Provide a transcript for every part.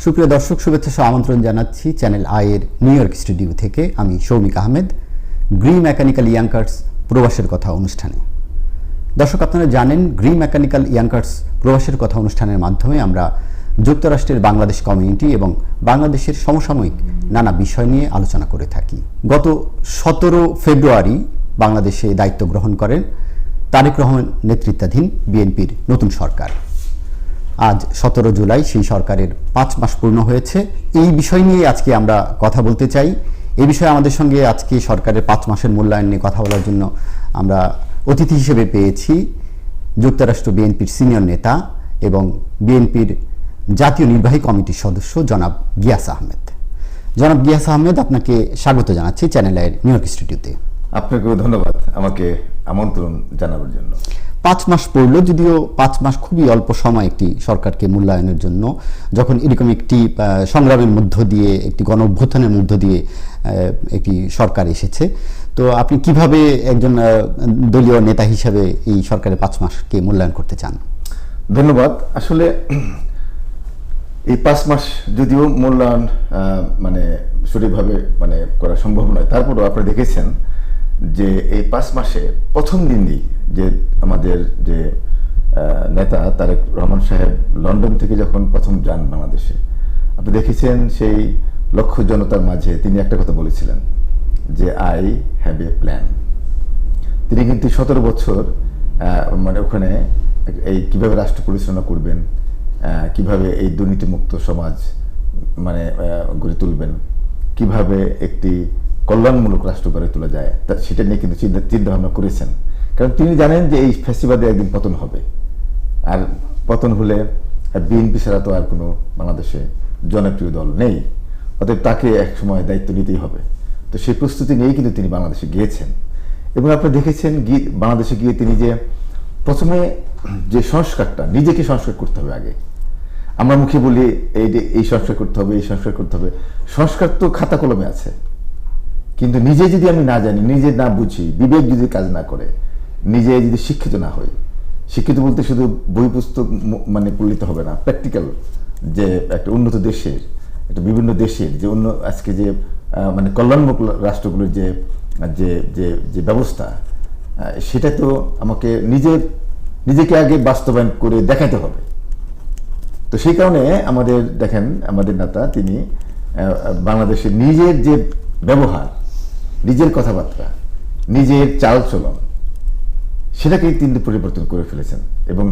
সুপ্রিয় দর্শক, শুভেচ্ছা সহ আমন্ত্রণ জানাচ্ছি চ্যানেল আই-এর নিউ ইয়র্ক স্টুডিও থেকে। আমি সৌমিক আহমেদ, গ্রি মেকানিক্যাল ইয়াংকার্স প্রবাসের কথা অনুষ্ঠানে। দর্শক, আপনারা জানেন গ্রি মেকানিক্যাল ইয়াংকার্স প্রবাসের কথা অনুষ্ঠানের মাধ্যমে আমরা যুক্তরাষ্ট্রের বাংলাদেশ কমিউনিটি এবং বাংলাদেশের সমসাময়িক নানা বিষয় নিয়ে আলোচনা করে থাকি। গত 17 ফেব্রুয়ারি বাংলাদেশে দায়িত্ব গ্রহণ করেন তারেক রহমান নেতৃত্বাধীন বিএনপির নতুন সরকার। আজ 17 জুলাই সেই সরকারের 5 মাস পূর্ণ হয়েছে। এই বিষয় নিয়ে আজকে আমরা কথা বলতে চাই। এই বিষয়ে আমাদের সঙ্গে আজকে সরকারের 5 মাসের মূল্যায়ন নিয়ে কথা বলার জন্য আমরা অতিথি হিসেবে পেয়েছি যুক্তরাষ্ট্র বিএনপির সিনিয়র নেতা এবং বিএনপির জাতীয় নির্বাহী কমিটির সদস্য জনাব গিয়াস আহমেদ। জনাব গিয়াস আহমেদ, আপনাকে স্বাগত জানাচ্ছি চ্যানেল আই-এর নিউ ইয়র্ক স্টুডিওতে। আপনাকেও ধন্যবাদ আমাকে আমন্ত্রণ জানাবার জন্য। 5 মাস পড়ল, যদিও 5 মাস খুবই অল্প সময় একটি সরকারকে মূল্যায়নের জন্য, যখন এরকম একটি সংগ্রামের মধ্য দিয়ে, একটি গণ অভ্যুত্থানের মধ্য দিয়ে একটি সরকার এসেছে। তো আপনি কিভাবে একজন দলীয় নেতা হিসাবে এই সরকারের 5 মাসকে মূল্যায়ন করতে চান? ধন্যবাদ। আসলে এই 5 মাস যদিও মূল্যায়ন সঠিকভাবে করা সম্ভব নয়, তারপরেও আপনি দেখেছেন যে এই 5 মাসে প্রথম দিনই যে আমাদের যে নেতা তারেক রহমান সাহেব লন্ডন থেকে যখন প্রথম যান বাংলাদেশে, আপনি দেখেছেন সেই লক্ষ জনতার মাঝে তিনি একটা কথা বলেছিলেন যে আই হ্যাভ এ প্ল্যান। তিনি কিন্তু 17 বছর ওখানে এই কিভাবে রাষ্ট্র পরিচালনা করবেন, কিভাবে এই দুর্নীতিমুক্ত সমাজ গড়ে তুলবেন, কিভাবে একটি কল্যাণমূলক রাষ্ট্র গড়ে তোলা যায়, সেটা নিয়ে কিন্তু চিন্তা ভাবনা করেছেন। কারণ তিনি জানেন যে এই ফ্যাসিবাদে একদিন পতন হবে, আর পতন হলে বিএনপি ছাড়া তো আর কোনো বাংলাদেশে জনপ্রিয় দল নেই, অতএব তাকে এক সময় দায়িত্ব নিতেই হবে। তো সেই প্রস্তুতি নিয়েই কিন্তু তিনি বাংলাদেশে গিয়েছেন। এবং আপনি দেখেছেন বাংলাদেশে গিয়ে তিনি যে প্রথমে যে সংস্কারটা, নিজেকে সংস্কার করতে হবে আগে। আমরা মুখে বলি এই সংস্কার করতে হবে, এই সংস্কার করতে হবে। সংস্কার তো খাতা কলমে আছে, কিন্তু নিজে যদি আমি না জানি, নিজে না বুঝি, বিবেক যদি কাজ না করে, নিজে যদি শিক্ষিত না হই, শিক্ষিত বলতে শুধু বই পুস্তক পড়লিতে হবে না, প্র্যাকটিক্যাল যে একটা উন্নত দেশের, একটা বিভিন্ন দেশের যে আজকে যে কল্যাণমূলক রাষ্ট্রগুলোর যে যে যে যে ব্যবস্থা, সেটা তো আমাকে নিজেকে আগে বাস্তবায়ন করে দেখাতে হবে। তো সেই কারণে দেখেন আমাদের নেতা তিনি বাংলাদেশের নিজের যে ব্যবহার, নিজের কথাবার্তা, নিজের চালচলন, সেটাকে তিনি পরিবর্তন করে ফেলেছেন। এবং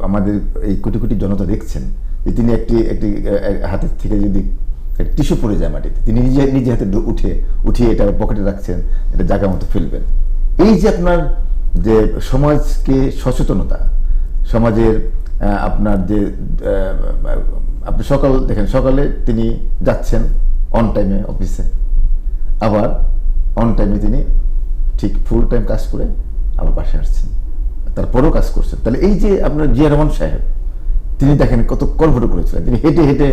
আমাদের এই কোটি কোটি জনতা দেখছেন যে তিনি একটি হাতের থেকে যদি টিস্যু পড়ে যায় মাটিতে, তিনি নিজে হাতে উঠিয়ে এটা পকেটে রাখছেন, এটা জায়গা মতো ফেলবেন। এই যে আপনার যে সমাজকে সচেতনতা, সমাজের আপনার যে আপনি দেখেন সকালে তিনি যাচ্ছেন অন টাইমে অফিসে, আবার অন টাইমে তিনি ঠিক ফুল টাইম কাজ করে আবার বাসায় আসছেন, তারপরেও কাজ করছেন। তাহলে এই যে আপনার জিয়া রহমান সাহেব, তিনি দেখেন কত কলভটো করেছিলেন। তিনি হেঁটে হেঁটে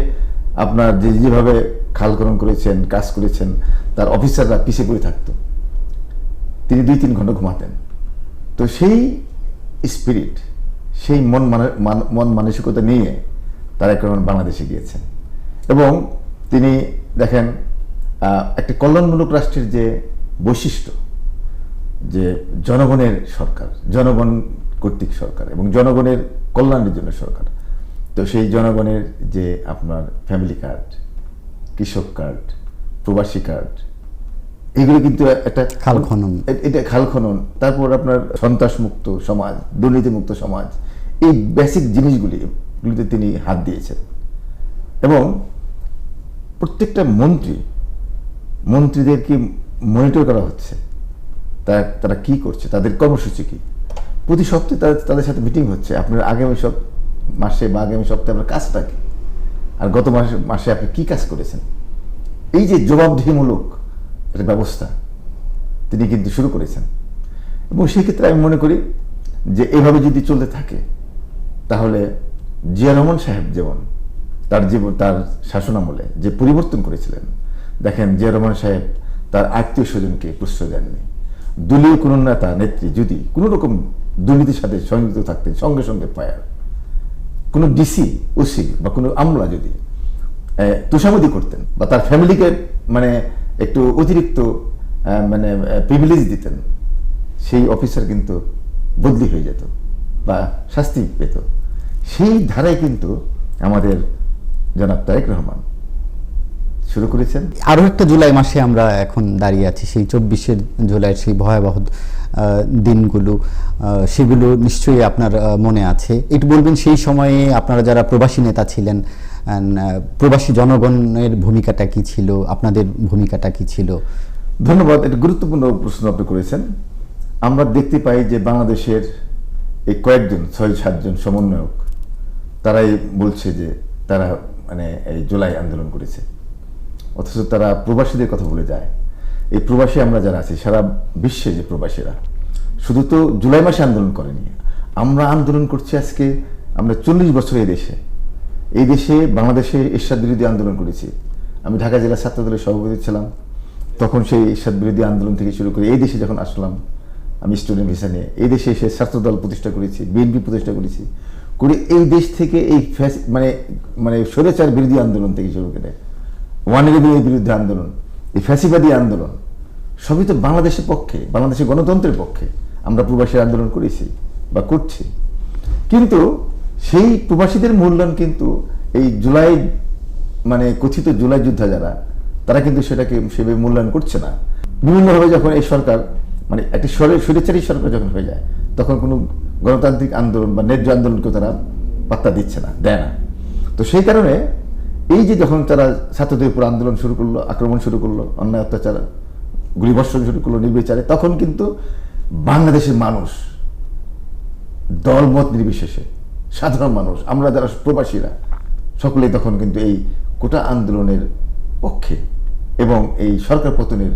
আপনার যেভাবে খালকরণ করেছেন, কাজ করেছেন, তার অফিসাররা পিছিয়ে পড়ে থাকতো, তিনি 2-3 ঘন্টা ঘুমাতেন। তো সেই স্পিরিট, সেই মন মানসিকতা নিয়ে তারেক রহমান বাংলাদেশে গিয়েছেন। এবং তিনি দেখেন একটা কল্যাণমূলক রাষ্ট্রের যে বৈশিষ্ট্য, যে জনগণের সরকার, জনগণ কর্তৃক সরকার এবং জনগণের কল্যাণের জন্য সরকার। তো সেই জনগণের যে আপনার ফ্যামিলি কার্ড, কৃষক কার্ড, প্রবাসী কার্ড, এগুলো কিন্তু একটা খাল খনন, তারপর আপনার সন্ত্রাসমুক্ত সমাজ, দুর্নীতিমুক্ত সমাজ, এই বেসিক জিনিসগুলিতে তিনি হাত দিয়েছেন। এবং প্রত্যেকটা মন্ত্রীদেরকে মনিটর করা হচ্ছে, তারা কি করছে, তাদের কর্মসূচি কি। প্রতি সপ্তাহে তাদের সাথে মিটিং হচ্ছে, আপনার আগামী মাসে বা আগামী সপ্তাহে আপনার কাজটা কি, আর গত মাসে আপনি কি কাজ করেছেন। এই যে জবাবদিহিমূলক একটা ব্যবস্থা তিনি কিন্তু শুরু করেছেন। এবং সেই ক্ষেত্রে আমি মনে করি যে এভাবে যদি চলতে থাকে, তাহলে জিয়া রহমান সাহেব যেমন তার শাসনামলে যে পরিবর্তন করেছিলেন, দেখেন জিয়া রহমান সাহেব তার আত্মীয় স্বজনকে প্রশ্রয় দেননি। দলীয় কোনো নেতা নেত্রী যদি কোনো রকম দুর্নীতির সাথে সংযুক্ত থাকতেন, সঙ্গে সঙ্গে ফায়ার। কোনো ডিসি, ওসি বা কোনো আমলা যদি তোষামোদি করতেন বা তার ফ্যামিলিকে মানে একটু অতিরিক্ত মানে প্রিভিলেজ দিতেন, সেই অফিসার কিন্তু বদলি হয়ে যেত বা শাস্তি পেত। সেই ধারায় কিন্তু আমাদের জনাব তারেক রহমান শুরু করেছেন। আরও একটা জুলাই মাসে আমরা এখন দাঁড়িয়ে আছি, সেই 24শে জুলাইয়ের সেই ভয়াবহ দিনগুলো, সেগুলো নিশ্চয়ই আপনার মনে আছে। একটু বলবেন সেই সময়ে আপনারা যারা প্রবাসী নেতা ছিলেন, প্রবাসী জনগণের ভূমিকাটা কি ছিল, আপনাদের ভূমিকাটা কি ছিল? ধন্যবাদ, এটা গুরুত্বপূর্ণ প্রশ্ন আপনি করেছেন। আমরা দেখতে পাই যে বাংলাদেশের এই কয়েকজন 6-7 জন সমন্বয়ক তারাই বলছে যে তারা মানে এই জুলাই আন্দোলন করেছে, অথচ তারা প্রবাসীদের কথা বলে যায়। এই প্রবাসী আমরা যারা আছি সারা বিশ্বে, যে প্রবাসীরা শুধু তো জুলাই মাসে আন্দোলন করেনি, আমরা আন্দোলন করছি আজকে, আমরা 40 বছর এই দেশে বাংলাদেশে এরশাদ বিরোধী আন্দোলন করেছি। আমি ঢাকা জেলা ছাত্র দলের সভাপতি ছিলাম, তখন সেই এরশাদ বিরোধী আন্দোলন থেকে শুরু করে এই দেশে যখন আসলাম আমি স্টুডেন্ট ভিসা নিয়ে, এই দেশে এসে ছাত্র দল প্রতিষ্ঠা করেছি, বিএনপি প্রতিষ্ঠা করেছি, করে এই দেশ থেকে এই মানে মানে স্বৈরাচার বিরোধী আন্দোলন থেকে শুরু করে ওয়ানরেবিলের বিরুদ্ধে আন্দোলন, এই ফ্যাসিবাদী আন্দোলন, সবই তো বাংলাদেশের পক্ষে, বাংলাদেশের গণতন্ত্রের পক্ষে আমরা প্রবাসী আন্দোলন করেছি বা করছি। কিন্তু সেই প্রবাসীদের মূল্যায়ন কিন্তু এই জুলাই মানে কথিত জুলাই যোদ্ধা যারা, তারা কিন্তু সেটাকে সেভাবে মূল্যায়ন করছে না। বিভিন্নভাবে যখন এই সরকার মানে একটি স্বৈরাচারী সরকার যখন হয়ে যায়, তখন কোনো গণতান্ত্রিক আন্দোলন বা ন্যায্য আন্দোলনকে তারা পাত্তা দিচ্ছে না, দেয় না। তো সেই কারণে এই যে যখন তারা ছাত্রদের উপর আন্দোলন শুরু করলো, আক্রমণ শুরু করলো, অন্যায় অত্যাচার, গুলিবর্ষণ শুরু করলো নির্বিচারে, তখন কিন্তু বাংলাদেশের মানুষ দলমত নির্বিশেষে, সাধারণ মানুষ, আমরা যারা প্রবাসীরা সকলেই তখন কিন্তু এই কোটা আন্দোলনের পক্ষে এবং এই সরকার পতনের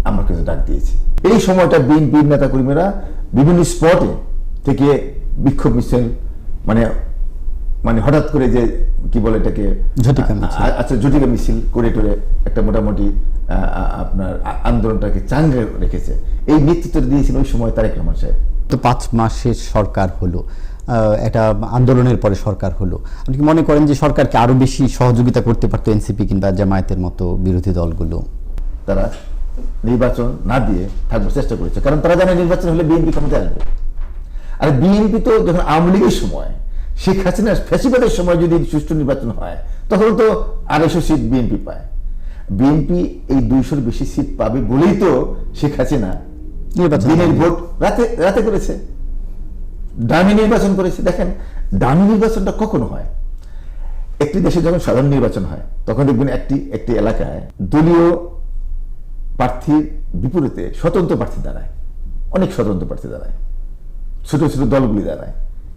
আমরা কিন্তু ডাক দিয়েছি। এই সময়টা বিএনপির নেতাকর্মীরা বিভিন্ন স্পটে থেকে বিক্ষোভ মিছিল মানে মানে হঠাৎ করে যে কি বলে এটাকে ঝটিকা মিছিল করে টোরে একটা মোটামুটি আপনার আন্দোলনটাকে চাঙ্গে রেখেছে। এই নেতৃত্ব দিয়েছিল ওই সময় তারেক রহমান সাহেব। তো 5 মাসের সরকার হলো, একটা আন্দোলনের পরে সরকার হলো, আপনি কি মনে করেন যে সরকারকে আরো বেশি সহযোগিতা করতে পারতো এনসিপি কিংবা জামায়াতের মতো বিরোধী দলগুলো? তারা নির্বাচন না দিয়ে থাকবার চেষ্টা করেছে, কারণ তারা জানে নির্বাচন হলে বিএনপি ক্ষমতায় আসবে। আর বিএনপি তো যখন আওয়ামী লীগের সময়, শেখ হাসিনার ফ্যাসিবাদের সময় যদি সুষ্ঠু নির্বাচন হয়, তখন তো 250 সিট বিএনপি পায়। বিএনপি এই 200-র বেশি সিট পাবে বলেই তো শেখ হাসিনা দিনের ভোট রাতে করেছে, ডামি নির্বাচন করেছে। দেখেন ডামি নির্বাচনটা কখনো হয়, একটি দেশে যখন সাধারণ নির্বাচন হয় তখন দেখবেন একটি এলাকায় দলীয় প্রার্থীর বিপরীতে স্বতন্ত্র প্রার্থী দাঁড়ায়, অনেক স্বতন্ত্র প্রার্থী দাঁড়ায়, ছোট ছোট দলগুলি দাঁড়ায়।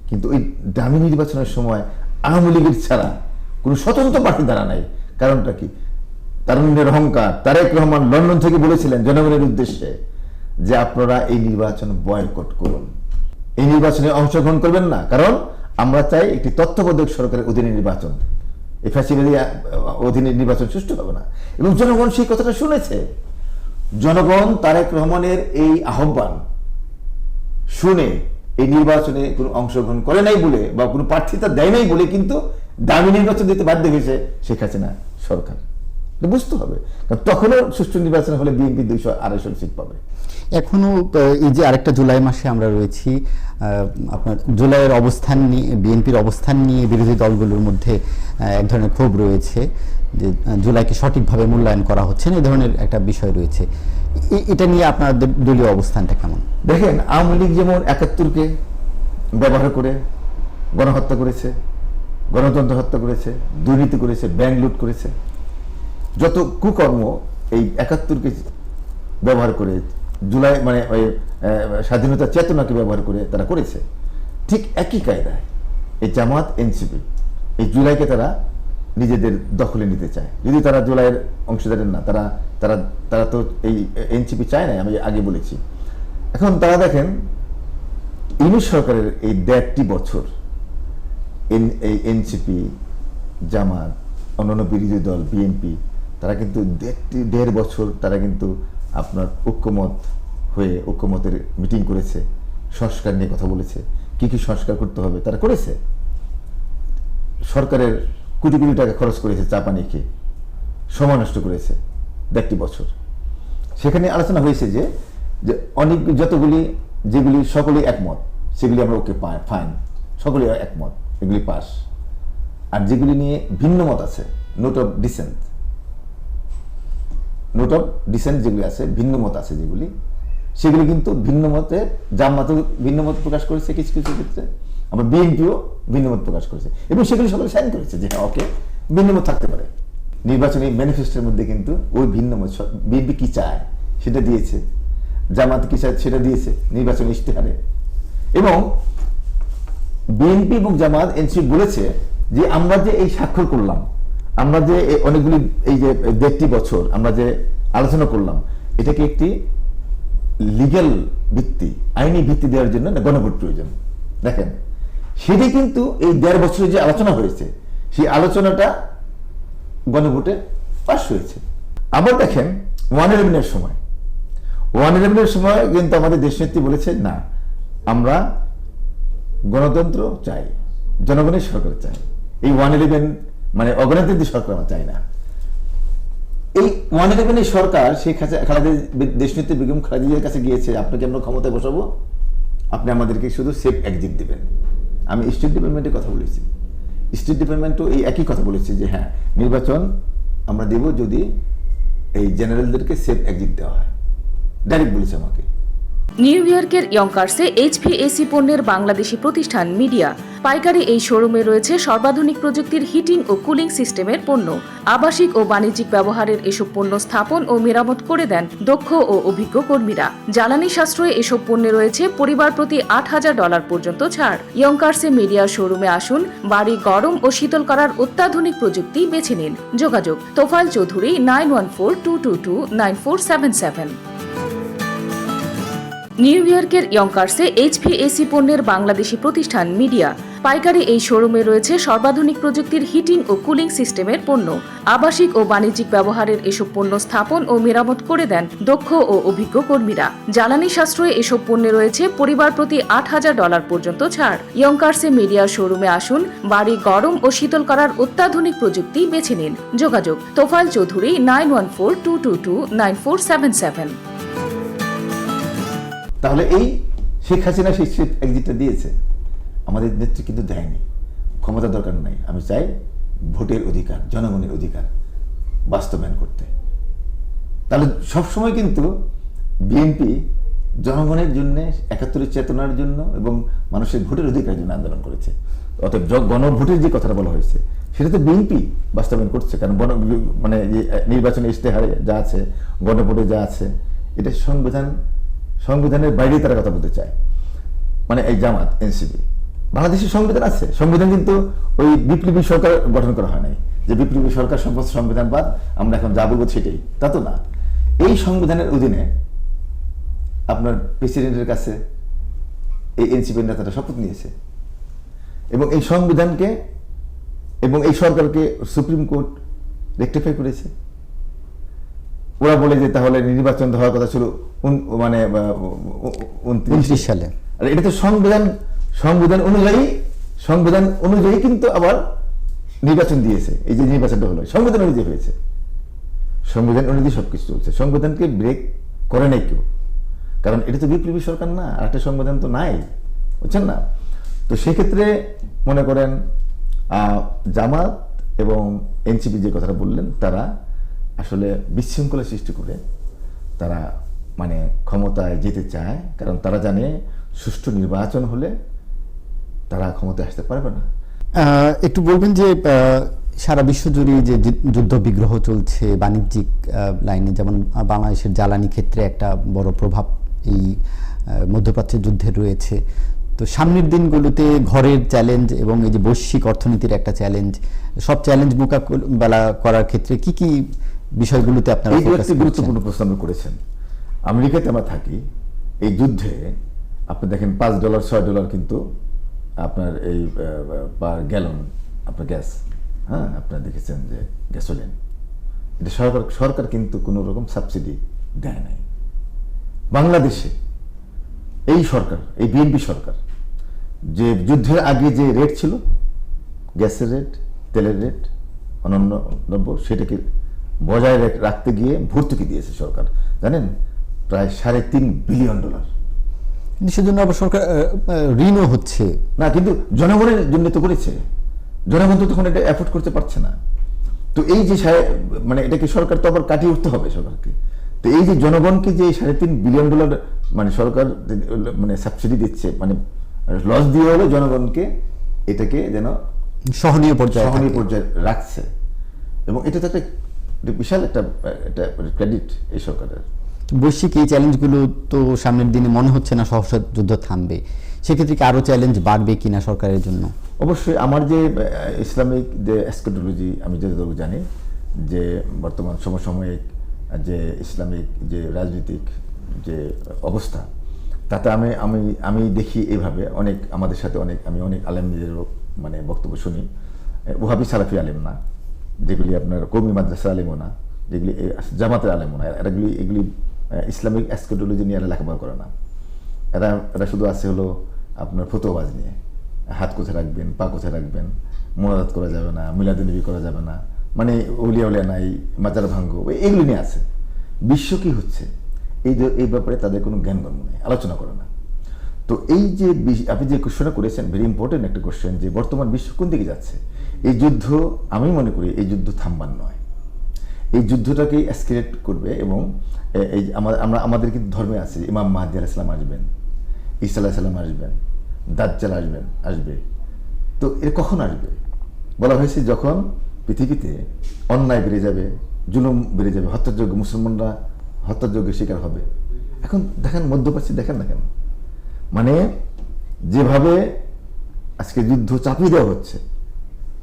কিন্তু ওই ডামি নির্বাচনের সময় আওয়ামী লীগের ছাড়া কোনো স্বতন্ত্র প্রার্থী দাঁড়া নাই। কারণটা কি? তারুণ্যের অহংকার। তারেক রহমান লন্ডন থেকে বলেছিলেন জনগণের উদ্দেশ্যে যে আপনারা এই নির্বাচন বয়কট করুন, এই নির্বাচনে অংশগ্রহণ করবেন না, কারণ আমরা চাই একটি তত্ত্বাবধায়ক সরকারের অধীনে নির্বাচন, এই ফ্যাসিবাদী অধীনে নির্বাচন সুষ্ঠু হবে না। এবং জনগণ সেই কথাটা শুনেছে। জনগণ তারেক রহমানের এই আহ্বান শুনে এই নির্বাচনে কোনো অংশগ্রহণ করে নাই বলে বা কোনো প্রার্থিতা দেয় নাই বলে কিন্তু দামি নির্বাচন দিতে বাধ্য হয়েছে শেখ হাসিনা সরকার। বুঝতে হবে, কারণ তখনও সুষ্ঠু নির্বাচন হলে বিএনপি 200-250 সিট পাবে। এখনো এই যে আরেকটা জুলাই মাসে আমরা রয়েছি, আপনার জুলাইয়ের অবস্থান নিয়ে, বিএনপির অবস্থান নিয়ে বিরোধী দলগুলোর মধ্যে এক ধরনের ক্ষোভ রয়েছে যে জুলাইকে সঠিকভাবে মূল্যায়ন করা হচ্ছে না, এই ধরনের একটা বিষয় রয়েছে। এটা নিয়ে আপনাদের দলীয় অবস্থানটা কেমন? দেখেন, আওয়ামী লীগ যেমন 71-কে ব্যবহার করে গণহত্যা করেছে, গণতন্ত্র হত্যা করেছে, দুর্নীতি করেছে, ব্যাংক লুট করেছে, যত কুকর্ম এই 71-কে ব্যবহার করে, জুলাই মানে ওই স্বাধীনতা চেতনাকে ব্যবহার করে তারা করেছে, ঠিক একই কায়দায় এই জামাত এনসিপি এই জুলাইকে তারা নিজেদের দখলে নিতে চায়। যদি তারা জুলাইয়ের অংশীদারের না, তারা তারা তারা তো এই এনসিপি চায় না, আমি আগে বলেছি। এখন তারা দেখেন ইউনিট সরকারের এই 1.5 বছর এই এনসিপি, জামাত, অন্যান্য বিরোধী দল, বিএনপি, তারা কিন্তু 1.5 বছর তারা কিন্তু আপনার ঐক্যমত হয়ে ঐক্যমতের মিটিং করেছে, সংস্কার নিয়ে কথা বলেছে, কি কি সংস্কার করতে হবে তারা করেছে। সরকারের কোটি কোটি টাকা খরচ করেছে চা পানি খেয়ে, সময় নষ্ট করেছে দেখটি বছর। সেখানে আলোচনা হয়েছে যে অনেক যতগুলি যেগুলি সকলেই একমত সেগুলি আমরা ওকে ফাইন, সকলেই একমত, এগুলি পাস। আর যেগুলি নিয়ে ভিন্ন মত আছে, নোট অফ ডিসেন্ট যেগুলি আছে, ভিন্ন মত আছে যেগুলি, সেগুলি কিন্তু ভিন্ন মতে, জামাতও ভিন্ন মত প্রকাশ করেছে কিছু কিছু ক্ষেত্রে, আবার বিএনপিও ভিন্ন মত প্রকাশ করেছে, এবং সেগুলি সকলে সাইন করেছে যে ওকে ভিন্ন মত থাকতে পারে। নির্বাচনী ম্যানিফেস্টোর মধ্যে কিন্তু ওই ভিন্ন মত, বিএনপি কি চায় সেটা দিয়েছে, জামাত কি চায় সেটা দিয়েছে নির্বাচনী ইশতেহারে। এবং বিএনপি এবং জামাত এনসিপি বলেছে যে আমরা যে এই স্বাক্ষর করলাম, আমরা যে অনেকগুলি এই যে 1.5 বছর আমরা যে আলোচনা করলাম, এটাকে একটি লিগ্যাল ভিত্তি, আইনি ভিত্তি দেওয়ার জন্য গণভোট প্রয়োজন। দেখেন, সেটাই কিন্তু এই 1.5 বছরে যে আলোচনা হয়েছে, সেই আলোচনাটা গণভোটে পাস হয়েছে। আবার দেখেন 111-এর সময়, 111-এর সময় কিন্তু আমাদের দেশনেত্রী বলেছে না, আমরা গণতন্ত্র চাই, জনগণের সরকার চাই, এই 111 মানে অগণতান্ত্রিক সরকার আমরা চাই না। এই 111-এর সরকার সেই খালেদা দেশনেত্রী বেগম খালেদার কাছে গিয়েছে, আপনাকে আমরা ক্ষমতায় বসাবো, আপনি আমাদেরকে শুধু সেফ এক্সিট দিবেন। আমি স্টেট ডিপার্টমেন্টের কথা বলেছি, স্টেট ডিপার্টমেন্টও এই একই কথা বলেছে যে হ্যাঁ, নির্বাচন আমরা দেব যদি এই জেনারেলদেরকে সেফ এক্সিট দেওয়া হয়, ডাইরেক্ট বলেছে আমাকে। নিউ ইয়র্কের ইয়ঙ্কার্সে এইচভিএসি পণ্যের বাংলাদেশি প্রতিষ্ঠান মিডিয়া পাইকারি এই শোরুমে রয়েছে সর্বাধুনিক প্রযুক্তির হিটিং ও কুলিং সিস্টেমের পণ্য। আবাসিক ও বাণিজ্যিক ব্যবহারের এসব পণ্য স্থাপন ও মেরামত করে দেন দক্ষ ও অভিজ্ঞ কর্মীরা। জ্বালানি সাশ্রয়ে এসব পণ্যে রয়েছে পরিবার প্রতি $8,000 পর্যন্ত ছাড়। ইয়ঙ্কার্সে মিডিয়া শোরুমে আসুন, বাড়ি গরম ও শীতল করার অত্যাধুনিক প্রযুক্তি বেছে নিন। যোগাযোগ তোফায়েল চৌধুরী 9142229477। নিউ ইয়র্কের ইয়ঙ্কার্সে এইচভিএসি পণ্যের বাংলাদেশি প্রতিষ্ঠান মিডিয়া পাইকারি এই শোরুমে রয়েছে সর্বাধুনিক প্রযুক্তির হিটিং ও কুলিং সিস্টেমের পণ্য। আবাসিক ও বাণিজ্যিক ব্যবহারের এসব পণ্য স্থাপন ও মেরামত করে দেন দক্ষ ও অভিজ্ঞ কর্মীরা। জ্বালানি সাশ্রয়ে এসব পণ্যে রয়েছে পরিবার প্রতি $8,000 পর্যন্ত ছাড়। ইয়ঙ্কার্সে মিডিয়া শোরুমে আসুন, বাড়ি গরম ও শীতল করার অত্যাধুনিক প্রযুক্তি বেছে নিন। যোগাযোগ তোফায়েল চৌধুরী 9142229477। তাহলে এই শেখ হাসিনা সেই সেফ এক্সিটটা দিয়েছে, আমাদের নেত্রী কিন্তু দেয়নি। ক্ষমতা দরকার নাই, আমি চাই ভোটের অধিকার, জনগণের অধিকার বাস্তবায়ন করতে। তাহলে সবসময় কিন্তু বিএনপি জনগণের জন্য, 71-এর চেতনার জন্য এবং মানুষের ভোটের অধিকারের জন্য আন্দোলন করেছে। অতএব গণভোটের যে কথাটা বলা হয়েছে সেটা তো বিএনপি বাস্তবায়ন করছে, কারণ মানে নির্বাচনী ইশতেহারে যা আছে, গণভোটে যা আছে, এটা সংবিধানের বাইরে তারা কথা বলতে চায়। মানে এই জামাত, এনসিপি, বাংলাদেশের সংবিধান আছে, সংবিধান কিন্তু ওই বিপ্লবী সরকার গঠন করা হয় নাই যে বিপ্লবী সরকার সংবিধানবাদ, আমরা এখন যা বলবো সেটাই, তা তো না। এই সংবিধানের অধীনে আপনার প্রেসিডেন্টের কাছে এই এনসিপির নেতারা শপথ নিয়েছে, এবং এই সংবিধানকে এবং এই সরকারকে সুপ্রিম কোর্ট রেকটিফাই করেছে। ওরা বলে যে তাহলে নির্বাচন হওয়ার কথা ছিল মানে 29 সালে। আর এটা তো সংবিধান অনুযায়ী কিন্তু আবার নির্বাচন দিয়েছে। এই যে নির্বাচনটা হলো সংবিধান অনুযায়ী হয়েছে, সংবিধান অনুযায়ী সবকিছু চলছে, সংবিধানকে ব্রেক করে নাই কেউ, কারণ এটা তো বিপ্লবী সরকার না, আর একটা সংবিধান তো নাই, বুঝছেন না? তো সেক্ষেত্রে মনে করেন জামাত এবং এনসিপি যে কথাটা বললেন, তারা আসলে বিশৃঙ্খলা সৃষ্টি করে তারা মানে ক্ষমতায় যেতে চায়, কারণ তারা জানে সুষ্ঠু নির্বাচন হলে তারা ক্ষমতায় আসতে পারবে না। একটু বলবেন যে সারা বিশ্ব জুড়ে যে যুদ্ধ বিগ্রহ চলছে বাণিজ্যিক লাইনে, যেমন বাংলাদেশের জ্বালানি ক্ষেত্রে একটা বড় প্রভাব এই মধ্যপ্রাচ্যের যুদ্ধের রয়েছে। তো সামনের দিনগুলোতে ঘরের চ্যালেঞ্জ এবং এই যে বৈশ্বিক অর্থনীতির একটা চ্যালেঞ্জ, সব চ্যালেঞ্জ মোকাবেলা করার ক্ষেত্রে কি কি বিষয়গুলোতে আপনারা গুরুত্বপূর্ণ প্রশ্ন করেছেন। আমেরিকাতে আমরা থাকি, এই যুদ্ধে আপনি দেখেন $5 $6 কিন্তু আপনার এই পার গ্যালন আপনার গ্যাস, হ্যাঁ আপনারা দেখেছেন যে গ্যাসোলিন, এটা সরকার কিন্তু কোনো রকম সাবসিডি দেয় নাই। বাংলাদেশে এই সরকার, এই বিএনপি সরকার, যে যুদ্ধের আগে যে রেট ছিল গ্যাসের রেট তেলের রেট, অন্যান্য দ্রব্য, সেটাকে বজায় রাখতে গিয়ে ভর্তুকি দিয়েছে সরকার, জানেন, প্রায় $3.5 বিলিয়ন। সেজন্য আবার সরকার ঋণও হচ্ছে না, কিন্তু জনগণের জন্য তো করেছে, জনগণ তো তখন এটা অ্যাফোর্ড করতে পারছে না। তো এই যে মানে এটাকে সরকার তো আবার কাটিয়ে উঠতে হবে সরকারকে। তো এই যে জনগণকে যে $3.5 বিলিয়ন মানে সরকার মানে সাবসিডি দিচ্ছে, মানে লস দিয়ে হলে জনগণকে এটাকে যেন সহনীয় পর্যায়ে রাখছে, এবং এটা তো একটা বিশাল একটা ক্রেডিট এই সরকারের। বৈশ্বিক এই চ্যালেঞ্জগুলো তো সামনের দিনে মনে হচ্ছে না সহসা যুদ্ধ থামবে, সেক্ষেত্রে কি আরো চ্যালেঞ্জ বাড়বে কিনা সরকারের জন্য? অবশ্যই। আমার যে ইসলামিক যে এসকেটোলজি আমি যতটুকু জানি, যে বর্তমান সমসাময়িক যে ইসলামিক যে রাজনৈতিক যে অবস্থা, তাতে আমি দেখি এইভাবে, অনেক আমাদের সাথে আমি অনেক আলেমদেরও মানে বক্তব্য শুনি, ওহাবি সালাফি আলেম না, যেগুলি আপনার কওমি মাদ্রাসা আলেমও না, যেগুলি জামাতের আলেমও না, এগুলি ইসলামিক এসকেটোলজি নিয়ে এরা লেখাপড়া করে না। এরা শুধু আছে হলো আপনার ফতোয়াবাজ নিয়ে, হাত কোথায় রাখবেন, পা কোথায় রাখবেন, মোনাজাত করা যাবে না, মিলাদুন্নবী করা যাবে না, মানে উলিয়া উলিয়া নাই, মাজার ভাঙ্গ, এগুলি নিয়ে আছে। বিশ্ব কি হচ্ছে এই ব্যাপারে তাদের কোনো জ্ঞানগম্য নেই, আলোচনা করে না। তো এই যে আপনি যে কোশ্চেনটা করেছেন, ভেরি ইম্পর্টেন্ট একটা কোশ্চেন, যে বর্তমান বিশ্ব কোন দিকে যাচ্ছে। এই যুদ্ধ, আমি মনে করি এই যুদ্ধ থামবার নয়, এই যুদ্ধটাকে এসকেলেট করবে। এবং এই আমাদের কিন্তু ধর্মে আছে ইমাম মাহদী আলাইহিস সালাম আসবেন, ঈসা আলাইহিস সালাম আসবেন, দাজ্জাল আসবে। তো এর কখন আসবে? বলা হয়েছে যখন পৃথিবীতে অন্যায় বেড়ে যাবে, জুলুম বেড়ে যাবে, হত্যাযোগ্য, মুসলমানরা হত্যাযোগ্যের শিকার হবে। এখন দেখেন মধ্যপ্রাচ্যে, দেখেন না কেন, মানে যেভাবে আজকে যুদ্ধ চাপিয়ে দেওয়া হচ্ছে,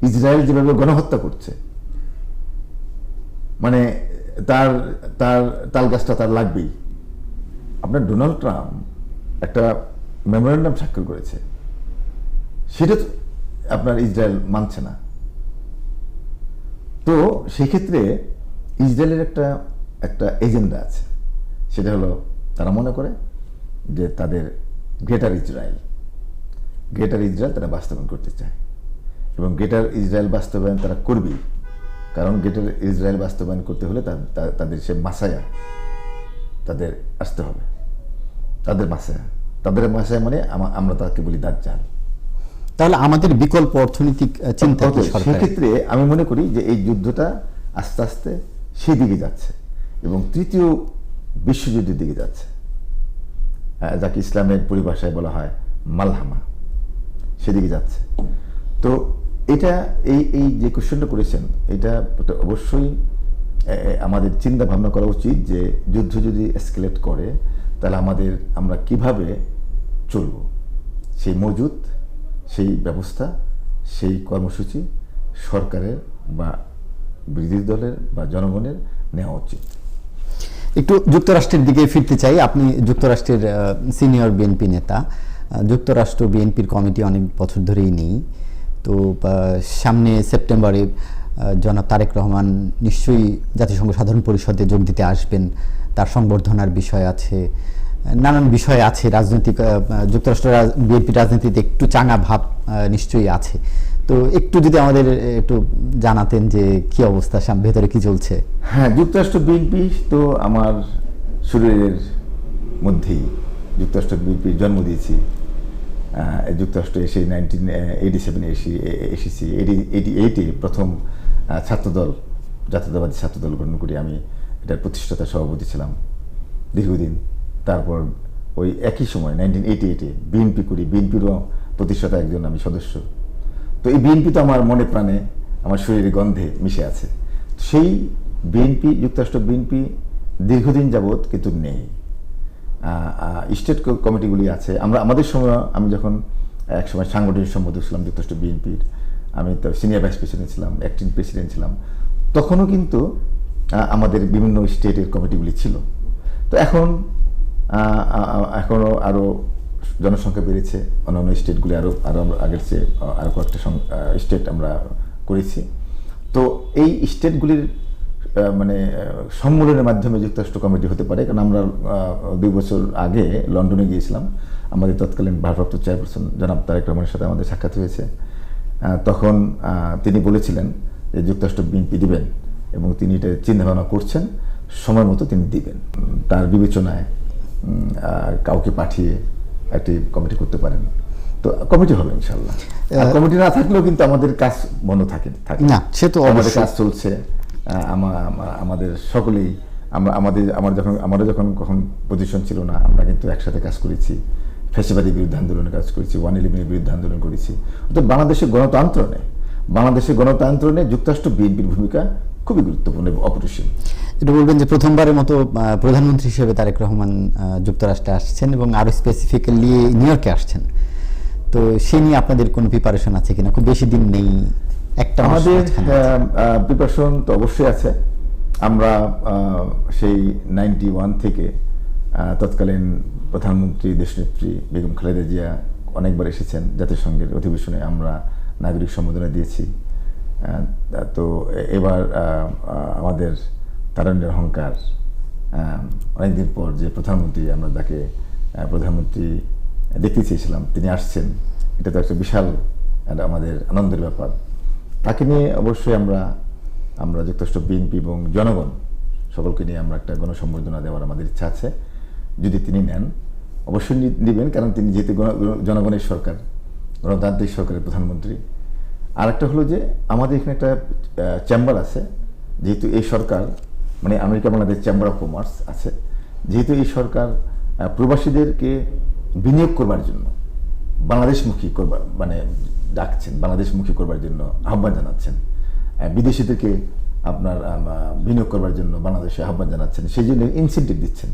ইসরায়েল যেভাবে গণহত্যা করছে, মানে তার তাল গাছটা তার লাগবেই। আপনার ডোনাল্ড ট্রাম্প একটা মেমোরেন্ডাম স্বাক্ষর করেছে, সেটা আপনার ইসরায়েল মানছে না। তো সেই ক্ষেত্রে ইসরায়েলের একটা এজেন্ডা আছে, সেটা হলো তারা মনে করে যে তাদের গ্রেটার ইসরায়েল তারা বাস্তবায়ন করতে চায়, এবং গ্রেটার ইসরায়েল বাস্তবায়ন তারা করবেই। কারণ গ্রেটার ইসরায়েল বাস্তবায়ন করতে হলে তাদের সে মাসায়া তাদের আসতে হবে, তাদের মাসায়া মানে আমরা তাকে বলি দাজ্জাল। তাহলে আমাদের বিকল্প অর্থনৈতিক চিন্তা কি সরকারের? সেক্ষেত্রে আমি মনে করি যে এই যুদ্ধটা আস্তে আস্তে সেদিকে যাচ্ছে, এবং তৃতীয় বিশ্বযুদ্ধের দিকে যাচ্ছে, যাকে ইসলামের পরিভাষায় বলা হয় মালহামা, সেদিকে যাচ্ছে। তো এটা এই যে কোশ্চেনটা করেছেন, এটা অবশ্যই আমাদের চিন্তা ভাবনা করা উচিত যে যুদ্ধ যদি এসকেলেট করে তাহলে আমরা কিভাবে চলব, সেই মজুদ, সেই ব্যবস্থা, সেই কর্মসূচি সরকারের বা বিরোধী দলের বা জনগণের নেওয়া উচিত। একটু যুক্তরাষ্ট্রের দিকে ফিরতে চাই। আপনি যুক্তরাষ্ট্রের সিনিয়র বিএনপি নেতা। যুক্তরাষ্ট্র বিএনপির কমিটি অনেক বছর ধরেই নেই, তো সামনে সেপ্টেম্বরে জনাব তারেক রহমান নিশ্চয়ই জাতিসংঘ সাধারণ পরিষদে যোগ দিতে আসবেন, তার সংবর্ধনার বিষয় আছে, নানান বিষয় আছে। রাজনৈতিক যুক্তরাষ্ট্র বিএনপি রাজনীতিতে একটু চাঙা ভাব নিশ্চয়ই আছে। তো একটু যদি আমাদের একটু জানাতেন যে কি অবস্থা, ভেতরে কি চলছে? হ্যাঁ, যুক্তরাষ্ট্র বিএনপি তো আমার শরীরের মধ্যেই, যুক্তরাষ্ট্র বিএনপির জন্ম দিয়েছি। যুক্তরাষ্ট্রে এসে 1987 এসেছি। 88-এ প্রথম ছাত্রদল, জাতীয়তাবাদী ছাত্রদল গঠন করি। আমি এটার প্রতিষ্ঠাতা সভাপতি ছিলাম দীর্ঘদিন। তারপর ওই একই সময় 1988-এ বিএনপি করি, বিএনপিরও প্রতিষ্ঠাতা একজন আমি সদস্য। তো এই বিএনপি তো আমার মনে প্রাণে, আমার শরীরে গন্ধে মিশে আছে। সেই বিএনপি, যুক্তরাষ্ট্র বিএনপি দীর্ঘদিন যাবৎ কিন্তু নেই। স্টেট কমিটিগুলি আছে। আমাদের সময়, আমি যখন একসময় সাংগঠনিক সম্পাদক ছিলাম যুক্তরাষ্ট্র বিএনপির, আমি তো সিনিয়র ভাইস প্রেসিডেন্ট ছিলাম, অ্যাক্টিং প্রেসিডেন্ট ছিলাম, তখনও কিন্তু আমাদের বিভিন্ন স্টেটের কমিটিগুলি ছিল। তো এখনও আরও জনসংখ্যা বেড়েছে, অন্যান্য স্টেটগুলি আরও আগের চেয়ে আরও কয়েকটা স্টেট আমরা করেছি। তো এই স্টেটগুলির মানে সম্মেলনের মাধ্যমে যুক্তরাষ্ট্র কমিটি হতে পারে। কারণ আমরা 2 বছর আগে লন্ডনে গিয়েছিলাম, আমাদের তৎকালীন ভারপ্রাপ্ত চেয়ারপারসন জনাব তারেক রহমানের সাথে আমাদের সাক্ষাৎ হয়েছে। তখন তিনি বলেছিলেন যে যুক্তরাষ্ট্র বিএনপি দিবেন, এবং তিনি এটা চিন্তাভাবনা করছেন, সময় মতো তিনি দিবেন। তার বিবেচনায় কাউকে পাঠিয়ে একটি কমিটি করতে পারেন, তো কমিটি হবে ইনশাল্লাহ। কমিটি না থাকলেও কিন্তু আমাদের কাজ বন্ধ থাকে না, সে তো আমাদের কাজ চলছে। আমাদের সকলেই আমরা যখন কখন পজিশন ছিল না, আমরা কিন্তু একসাথে কাজ করেছি, ফ্যাসিবাদী বিরুদ্ধে আন্দোলনে কাজ করেছি, 111-এর বিরুদ্ধে আন্দোলন করেছি। অর্থাৎ বাংলাদেশের গণতন্ত্রে যুক্তরাষ্ট্র বিএনপির ভূমিকা খুবই গুরুত্বপূর্ণ এবং অপরিসীম। এটা বলবেন যে প্রথমবারের মতো প্রধানমন্ত্রী হিসেবে তারেক রহমান যুক্তরাষ্ট্রে আসছেন এবং আরো স্পেসিফিক্যালি নিউ ইয়র্কে আসছেন, তো সে নিয়ে আপনাদের কোনো প্রিপারেশন আছে কিনা? খুব বেশি দিন নেই, একটা আমাদের প্রিপারেশন তো অবশ্যই আছে। আমরা সেই 91 থেকে তৎকালীন প্রধানমন্ত্রী দেশনেত্রী বেগম খালেদা জিয়া অনেকবার এসেছেন জাতিসংঘের অধিবেশনে, আমরা নাগরিক সম্বোধনা দিয়েছি। তো এবার আমাদের তারুণ্যের অহংকার, অনেকদিন পর যে প্রধানমন্ত্রী, আমরা তাকে প্রধানমন্ত্রী দেখতে চেয়েছিলাম, তিনি আসছেন, এটা তো একটা বিশাল আমাদের আনন্দের ব্যাপার। তাকে নিয়ে অবশ্যই আমরা যুক্তরাষ্ট্র বিএনপি এবং জনগণ সকলকে নিয়ে আমরা একটা গণসম্বর্ধনা দেওয়ার আমাদের ইচ্ছা আছে। যদি তিনি নেন অবশ্যই নেবেন, কারণ তিনি যেহেতু জনগণের সরকার, গণতান্ত্রিক সরকারের প্রধানমন্ত্রী। আর একটা হলো যে আমাদের এখানে একটা চেম্বার আছে, যেহেতু এই সরকার মানে America Bangladesh chamber of commerce আছে, যেহেতু এই সরকার প্রবাসীদেরকে বিনিয়োগ করবার জন্য বাংলাদেশমুখী করবার ডাকছেন, বাংলাদেশমুখী করবার জন্য আহ্বান জানাচ্ছেন, বিদেশিদেরকে আপনার বিনিয়োগ করবার জন্য বাংলাদেশে আহ্বান জানাচ্ছেন, সেই জন্য ইনসেন্টিভ দিচ্ছেন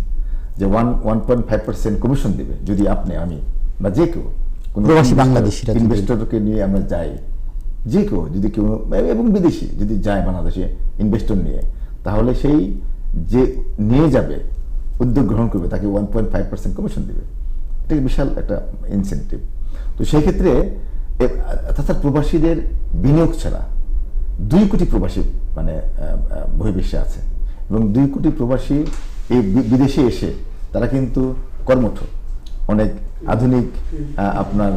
যে 1.5% কমিশন দেবে যদি আমি বা যে কেউ কোনো প্রবাসী বাংলাদেশিরা ইনভেস্টরকে নিয়ে আমরা যাই, যে কেউ যদি কেউ এবং বিদেশি যদি যায় বাংলাদেশে ইনভেস্টর নিয়ে, তাহলে সেই যে নিয়ে যাবে, উদ্যোগ গ্রহণ করবে, তাকে 1.5% কমিশন দেবে। এটা বিশাল একটা ইনসেন্টিভ। তো সেই ক্ষেত্রে তাছাড়া প্রবাসীদের বিনিয়োগ ছাড়া 2 কোটি প্রবাসী বহির্বিশ্বে আছে, এবং 2 কোটি প্রবাসী এই বিদেশে এসে তারা কিন্তু কর্মঠ, অনেক আধুনিক আপনার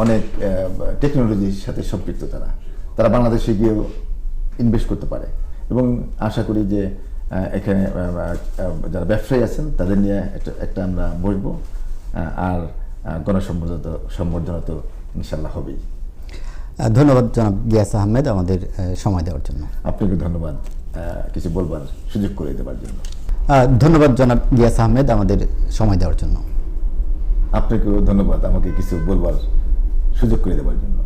অনেক টেকনোলজির সাথে সম্পৃক্ত, তারা বাংলাদেশে গিয়েও ইনভেস্ট করতে পারে। এবং আশা করি যে এখানে যারা ব্যবসায়ী আছেন তাদের নিয়ে একটা আমরা বসবো, আর গণসম্বর্ধনা তো ইনশাল্লাহ হবেই। ধন্যবাদ জনাব গিয়াস আহমেদ আমাদের সময় দেওয়ার জন্য। আপনাকে ধন্যবাদ কিছু বলবার সুযোগ করে দেওয়ার জন্য। ধন্যবাদ জনাব গিয়াস আহমেদ আমাদের সময় দেওয়ার জন্য। আপনাকেও ধন্যবাদ আমাকে কিছু বলবার সুযোগ করে দেওয়ার জন্য।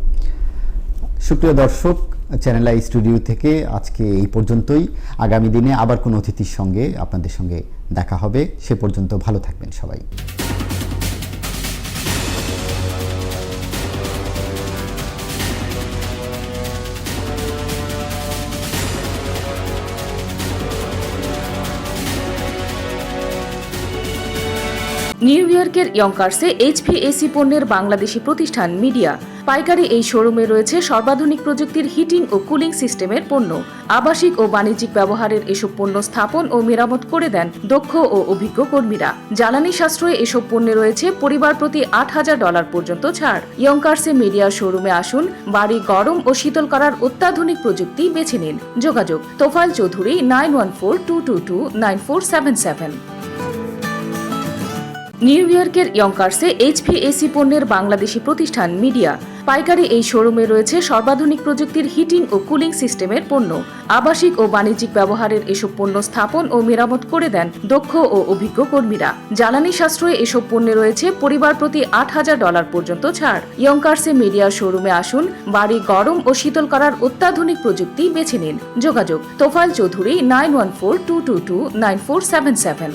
সুপ্রিয় দর্শক, চ্যানেল আই স্টুডিও থেকে আজকে এই পর্যন্তই। আগামী দিনে আবার কোনো অতিথির সঙ্গে আপনাদের সঙ্গে দেখা হবে। সে পর্যন্ত ভালো থাকবেন সবাই। নিউ ইয়র্কের ইয়ঙ্কার্সে এইচভিএসি পণ্যের বাংলাদেশি প্রতিষ্ঠান মিডিয়া পাইকারি এই শোরুমে রয়েছে সর্বাধুনিক প্রযুক্তির হিটিং ও কুলিং সিস্টেমের পণ্য। আবাসিক ও বাণিজ্যিক ব্যবহারের এসব পণ্য স্থাপন ও মেরামত করে দেন দক্ষ ও অভিজ্ঞ কর্মীরা। জ্বালানি সাশ্রয়ে এসব পণ্যে রয়েছে পরিবার প্রতি $8,000 পর্যন্ত ছাড়। ইয়ঙ্কার্সে মিডিয়া শোরুমে আসুন, বাড়ি গরম ও শীতল করার অত্যাধুনিক প্রযুক্তি বেছে নিন। যোগাযোগ তোফায়েল চৌধুরী 9142229477। নিউ ইয়র্কের ইয়ঙ্কার্সে এইচভিএসি পণ্যের বাংলাদেশি প্রতিষ্ঠান মিডিয়া পাইকারি এই শোরুমে রয়েছে সর্বাধুনিক প্রযুক্তির হিটিং ও কুলিং সিস্টেমের পণ্য। আবাসিক ও বাণিজ্যিক ব্যবহারের এসব পণ্য স্থাপন ও মেরামত করে দেন দক্ষ ও অভিজ্ঞ কর্মীরা। জ্বালানি সাশ্রয়ে এসব পণ্যে রয়েছে পরিবার প্রতি $8,000 পর্যন্ত ছাড়। ইয়ঙ্কার্সে মিডিয়া শোরুমে আসুন, বাড়ি গরম ও শীতল করার অত্যাধুনিক প্রযুক্তি বেছে নিন। যোগাযোগ তোফায়েল চৌধুরী 9142229477।